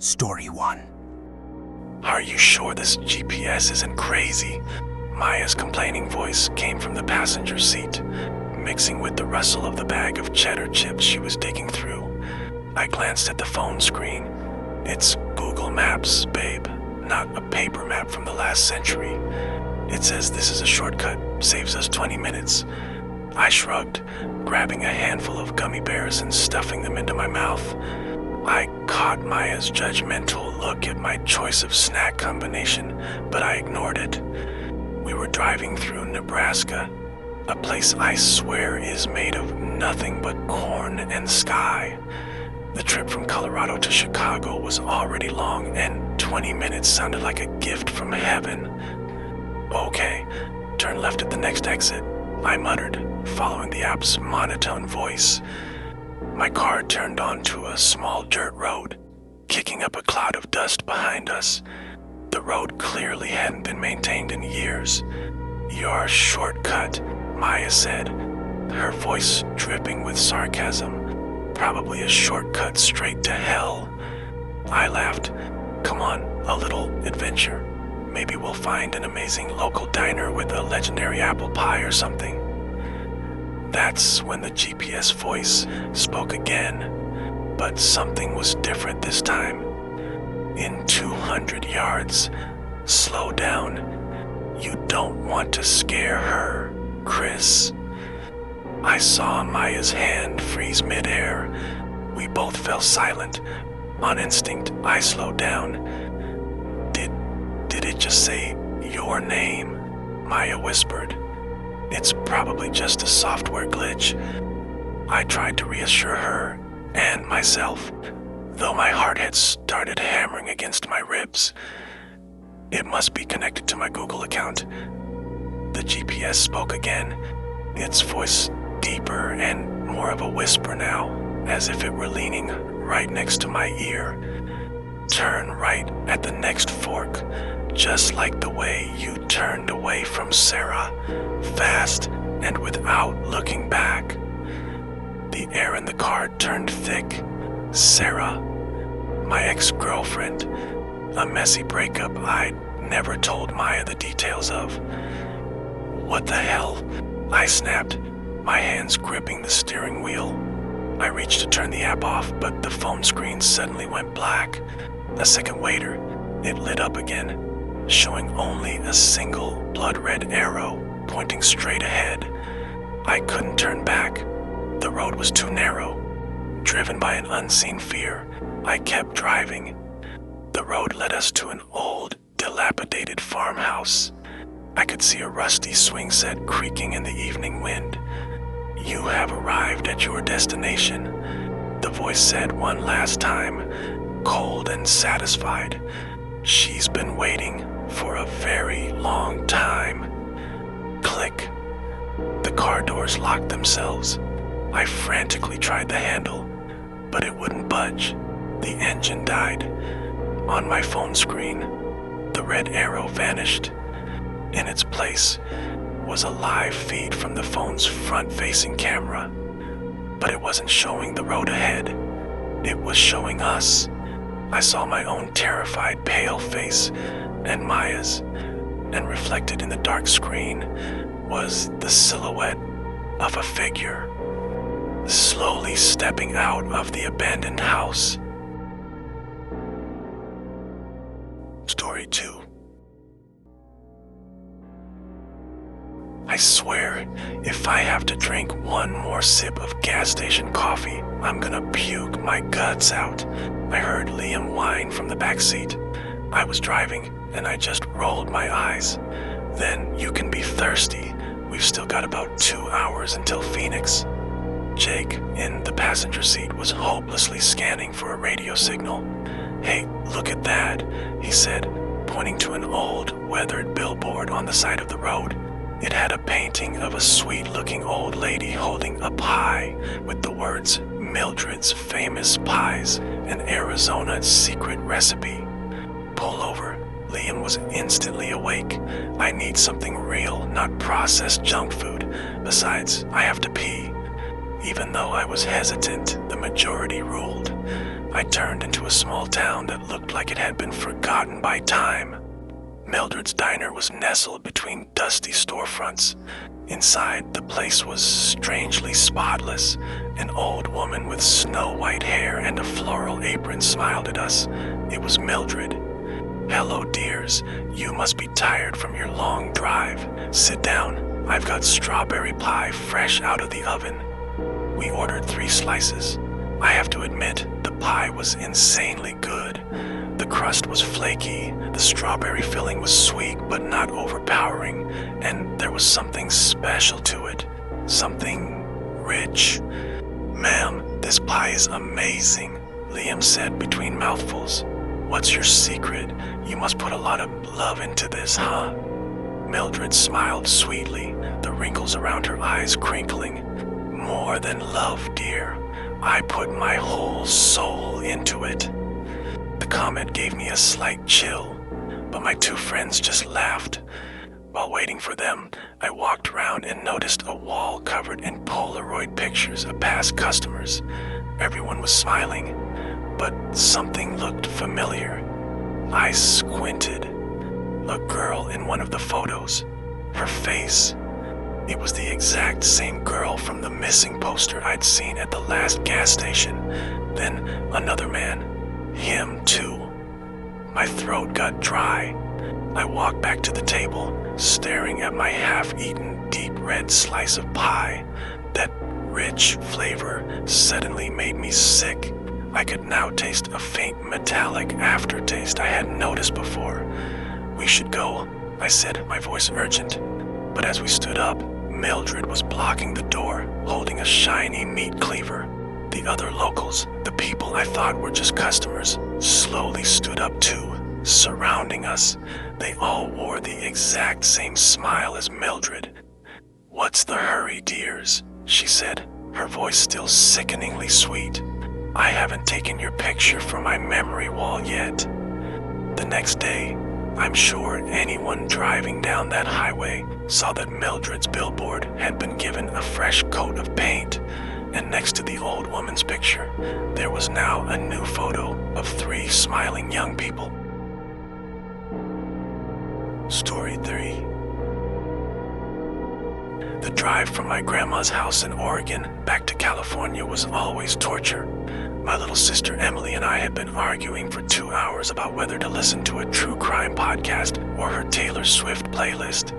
Story 1. Are you sure this GPS isn't crazy? Maya's complaining voice came from the passenger seat, mixing with the rustle of the bag of cheddar chips she was digging through. I glanced at the phone screen. It's Google Maps, babe, not a paper map from the last century. It says this is a shortcut, saves us 20 minutes. I shrugged, grabbing a handful of gummy bears and stuffing them into my mouth. I caught Maya's judgmental look at my choice of snack combination, but I ignored it. We were driving through Nebraska, a place I swear is made of nothing but corn and sky. The trip from Colorado to Chicago was already long, and 20 minutes sounded like a gift from heaven. Okay, turn left at the next exit, I muttered, following the app's monotone voice. My car turned onto a small dirt road, kicking up a cloud of dust behind us. The road clearly hadn't been maintained in years. "Your shortcut," Maya said, her voice dripping with sarcasm. "Probably a shortcut straight to hell." I laughed. "Come on, a little adventure. Maybe we'll find an amazing local diner with a legendary apple pie or something." That's when the GPS voice spoke again, but something was different this time. "In 200 yards, slow down. You don't want to scare her, Chris." I saw Maya's hand freeze midair. We both fell silent. On instinct, I slowed down. Did it just say your name?" Maya whispered. "It's probably just a software glitch." I tried to reassure her and myself, though my heart had started hammering against my ribs. "It must be connected to my Google account." The GPS spoke again, its voice deeper and more of a whisper now, as if it were leaning right next to my ear. "Turn right at the next fork, just like the way you turned away from Sarah, fast and without looking back." The air in the car turned thick. Sarah, my ex-girlfriend, a messy breakup I'd never told Maya the details of. "What the hell?" I snapped, my hands gripping the steering wheel. I reached to turn the app off, but the phone screen suddenly went black. A second later, it lit up again, showing only a single blood-red arrow pointing straight ahead. I couldn't turn back. The road was too narrow. Driven by an unseen fear, I kept driving. The road led us to an old, dilapidated farmhouse. I could see a rusty swing set creaking in the evening wind. "You have arrived at your destination," the voice said one last time, cold and satisfied. "She's been waiting for a very long time." Click. The car doors locked themselves. I frantically tried the handle, but it wouldn't budge. The engine died. On my phone screen, the red arrow vanished. In its place was a live feed from the phone's front-facing camera, but it wasn't showing the road ahead. It was showing us. I saw my own terrified, pale face and Maya's, and reflected in the dark screen was the silhouette of a figure, slowly stepping out of the abandoned house. Story 2. I swear, if I have to drink one more sip of gas station coffee, I'm gonna puke my guts out. I heard Liam whine from the back seat. I was driving, and I just rolled my eyes. "Then you can be thirsty. We've still got about 2 hours until Phoenix." Jake, in the passenger seat, was hopelessly scanning for a radio signal. "Hey, look at that," he said, pointing to an old, weathered billboard on the side of the road. It had a painting of a sweet-looking old lady holding a pie with the words "Mildred's Famous Pies," an Arizona secret recipe. "Pull over." Liam was instantly awake. "I need something real, not processed junk food. Besides, I have to pee." Even though I was hesitant, the majority ruled. I turned into a small town that looked like it had been forgotten by time. Mildred's diner was nestled between dusty storefronts. Inside, the place was strangely spotless. An old woman with snow-white hair and a floral apron smiled at us. It was Mildred. "Hello, dears. You must be tired from your long drive. Sit down. I've got strawberry pie fresh out of the oven." We ordered 3 slices. I have to admit, the pie was insanely good. The crust was flaky, the strawberry filling was sweet but not overpowering, and there was something special to it. Something rich. "Ma'am, this pie is amazing," Liam said between mouthfuls. "What's your secret? You must put a lot of love into this, huh?" Mildred smiled sweetly, the wrinkles around her eyes crinkling. "More than love, dear. I put my whole soul into it." The comment gave me a slight chill, but my 2 friends just laughed. While waiting for them, I walked around and noticed a wall covered in Polaroid pictures of past customers. Everyone was smiling, but something looked familiar. I squinted. A girl in one of the photos. Her face. It was the exact same girl from the missing poster I'd seen at the last gas station. Then another man. Him too. My throat got dry. I walked back to the table, staring at my half-eaten deep red slice of pie. That rich flavor suddenly made me sick. I could now taste a faint metallic aftertaste I hadn't noticed before. "We should go," I said, my voice urgent. But as we stood up, Mildred was blocking the door, holding a shiny meat cleaver. The other locals, the people I thought were just customers, slowly stood up too, surrounding us. They all wore the exact same smile as Mildred. "What's the hurry, dears?" she said, her voice still sickeningly sweet. "I haven't taken your picture from my memory wall yet." The next day, I'm sure anyone driving down that highway saw that Mildred's billboard had been given a fresh coat of paint, and next to the old woman's picture, there was now a new photo of 3 smiling young people. Story 3. The drive from my grandma's house in Oregon back to California was always torture. My little sister Emily and I had been arguing for 2 hours about whether to listen to a true crime podcast or her Taylor Swift playlist.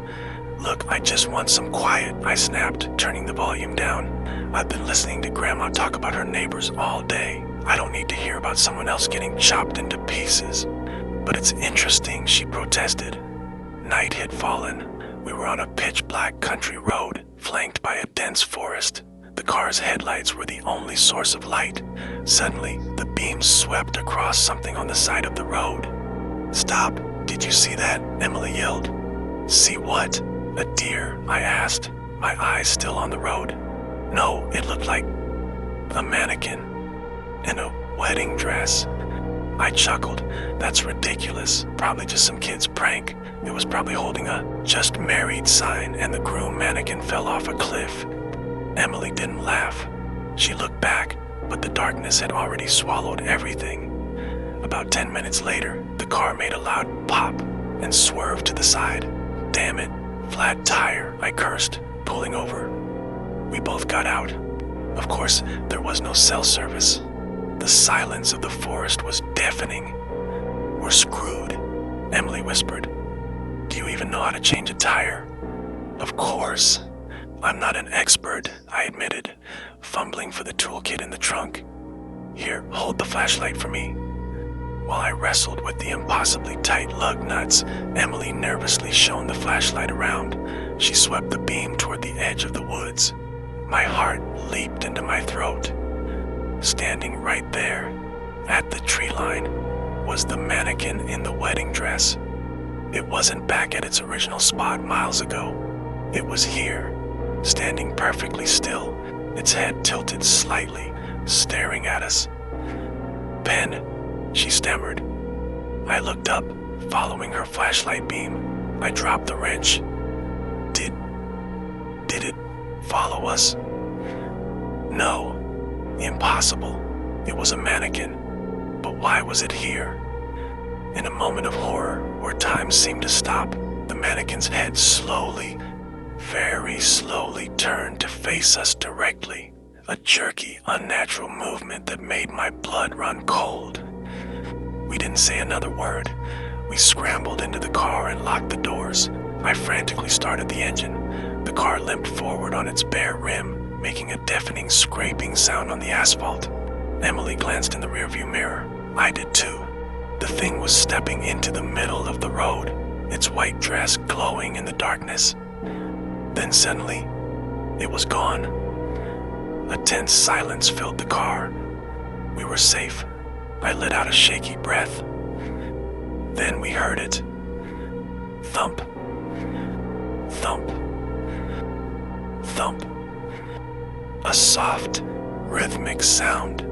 "Look, I just want some quiet," I snapped, turning the volume down. "I've been listening to Grandma talk about her neighbors all day. I don't need to hear about someone else getting chopped into pieces." "But it's interesting," she protested. Night had fallen. We were on a pitch-black country road, flanked by a dense forest. The car's headlights were the only source of light. Suddenly, the beam swept across something on the side of the road. "Stop! Did you see that?" Emily yelled. "See what?" "A deer," I asked, my eyes still on the road. "No, it looked like a mannequin in a wedding dress." I chuckled. "That's ridiculous. Probably just some kid's prank. It was probably holding a 'just married' sign and the groom mannequin fell off a cliff." Emily didn't laugh. She looked back, but the darkness had already swallowed everything. About 10 minutes later, the car made a loud pop and swerved to the side. "Damn it, flat tire," I cursed, pulling over. We both got out. Of course, there was no cell service. The silence of the forest was deafening. "We're screwed," Emily whispered. "Do you even know how to change a tire?" "Of course." "I'm not an expert," I admitted, fumbling for the toolkit in the trunk. "Here, hold the flashlight for me." While I wrestled with the impossibly tight lug nuts, Emily nervously shone the flashlight around. She swept the beam toward the edge of the woods. My heart leaped into my throat. Standing right there, at the tree line, was the mannequin in the wedding dress. It wasn't back at its original spot miles ago. It was here, standing perfectly still, its head tilted slightly, staring at us. "Ben," she stammered. I looked up, following her flashlight beam. I dropped the wrench. Did it follow us? No, impossible. It was a mannequin. But why was it here? In a moment of horror, where time seemed to stop, the mannequin's head slowly, very slowly turned to face us directly. A jerky, unnatural movement that made my blood run cold. We didn't say another word. We scrambled into the car and locked the doors. I frantically started the engine. The car limped forward on its bare rim, making a deafening scraping sound on the asphalt. Emily glanced in the rearview mirror. I did too. The thing was stepping into the middle of the road, its white dress glowing in the darkness. Then suddenly, it was gone. A tense silence filled the car. We were safe. I let out a shaky breath. Then we heard it. Thump. Thump. Thump. A soft, rhythmic sound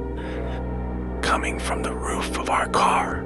coming from the roof of our car.